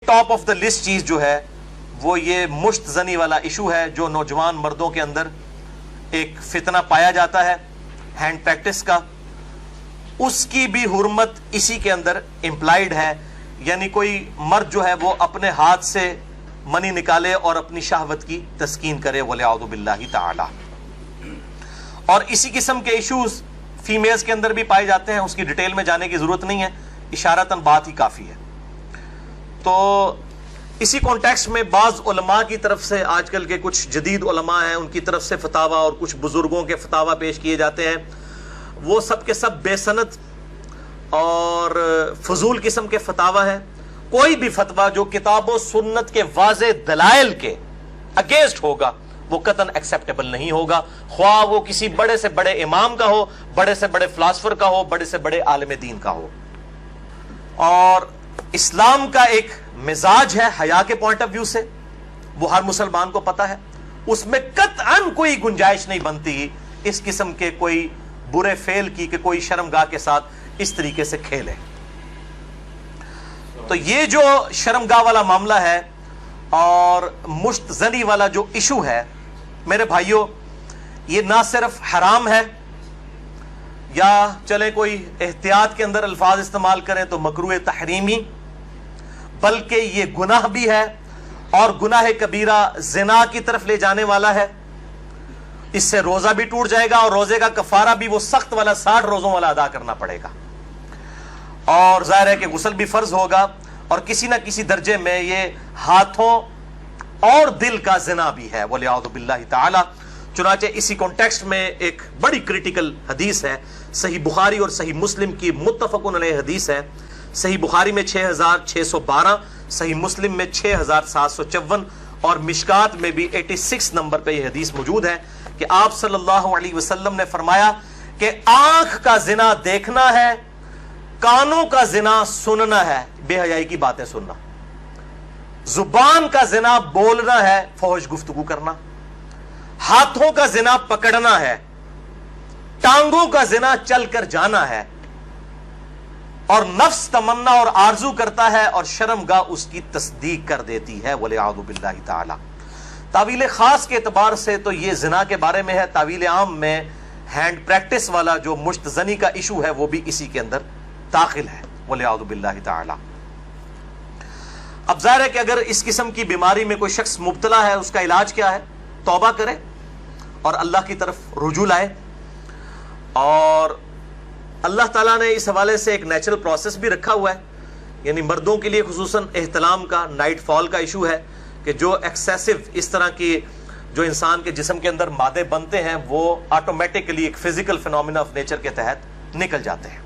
Top of the list چیز جو ہے وہ یہ مشت زنی والا ایشو ہے، جو نوجوان مردوں کے اندر ایک فتنہ پایا جاتا ہے ہینڈ پریکٹس کا، اس کی بھی حرمت اسی کے اندر امپلائیڈ ہے. یعنی کوئی مرد جو ہے وہ اپنے ہاتھ سے منی نکالے اور اپنی شہوت کی تسکین کرے، وَلِعَوْذُ بِاللَّهِ تَعَالَى. اور اسی قسم کے ایشوز فیمیلز کے اندر بھی پائے جاتے ہیں، اس کی ڈیٹیل میں جانے کی ضرورت نہیں ہے، اشارتاً بات ہی کافی ہے. تو اسی کانٹیکسٹ میں بعض علماء کی طرف سے، آج کل کے کچھ جدید علماء ہیں ان کی طرف سے فتاویٰ اور کچھ بزرگوں کے فتاویٰ پیش کیے جاتے ہیں، وہ سب کے سب بے سند اور فضول قسم کے فتاویٰ ہیں. کوئی بھی فتویٰ جو کتاب و سنت کے واضح دلائل کے اگینسٹ ہوگا وہ قطعاً ایکسیپٹیبل نہیں ہوگا، خواہ وہ کسی بڑے سے بڑے امام کا ہو، بڑے سے بڑے فلاسفر کا ہو، بڑے سے بڑے عالم دین کا ہو. اور اسلام کا ایک مزاج ہے حیا کے پوائنٹ آف ویو سے، وہ ہر مسلمان کو پتا ہے، اس میں قطعاً کوئی گنجائش نہیں بنتی اس قسم کے کوئی برے فعل کی کہ کوئی شرمگاہ کے ساتھ اس طریقے سے کھیلے. تو یہ جو شرمگاہ والا معاملہ ہے اور مشت زنی والا جو ایشو ہے میرے بھائیوں، یہ نہ صرف حرام ہے یا چلیں کوئی احتیاط کے اندر الفاظ استعمال کریں تو مکروہ تحریمی، بلکہ یہ گناہ بھی ہے اور گناہ کبیرہ زنا کی طرف لے جانے والا ہے. اس سے روزہ بھی ٹوٹ جائے گا اور روزے کا کفارہ بھی وہ سخت والا 60 روزوں والا ادا کرنا پڑے گا، اور ظاہر ہے کہ غسل بھی فرض ہوگا، اور کسی نہ کسی درجے میں یہ ہاتھوں اور دل کا زنا بھی ہے، وَلِعَوْذُ بِاللَّهِ تَعَالَى. چنانچہ اسی کانٹیکسٹ میں ایک بڑی کریٹیکل حدیث ہے، صحیح بخاری اور صحیح مسلم کی متفق علیہ حدیث ہے. صحیح بخاری میں 6612، صحیح مسلم میں 6754 اور مشکات میں بھی 86 نمبر پہ یہ حدیث موجود ہے کہ آپ صلی اللہ علیہ وسلم نے فرمایا کہ آنکھ کا زنا دیکھنا ہے، کانوں کا زنا سننا ہے، بے حیائی کی باتیں سننا، زبان کا زنا بولنا ہے، فحش گفتگو کرنا، ہاتھوں کا زنا پکڑنا ہے، ٹانگوں کا زنا چل کر جانا ہے، اور نفس تمنا اور آرزو کرتا ہے اور شرمگاہ اس کی تصدیق کر دیتی ہے، وَلِعَوْذُ بِاللَّهِ تَعَالَى. تعویل خاص کے اعتبار سے تو یہ زنا کے بارے میں ہے، تعویل عام میں ہینڈ پریکٹس والا جو مشت زنی کا ایشو ہے وہ بھی اسی کے اندر داخل ہے، وَلِعَوْذُ بِاللَّهِ تَعَالَى. اب ظاہر ہے کہ اگر اس قسم کی بیماری میں کوئی شخص مبتلا ہے، اس کا علاج کیا ہے؟ توبہ کرے اور اللہ کی طرف رجوع لائے. اور اللہ تعالیٰ نے اس حوالے سے ایک نیچرل پروسیس بھی رکھا ہوا ہے، یعنی مردوں کے لیے خصوصاً احتلام کا، نائٹ فال کا ایشو ہے کہ جو ایکسیسو اس طرح کی جو انسان کے جسم کے اندر مادے بنتے ہیں وہ آٹومیٹکلی ایک فزیکل فینومینا آف نیچر کے تحت نکل جاتے ہیں.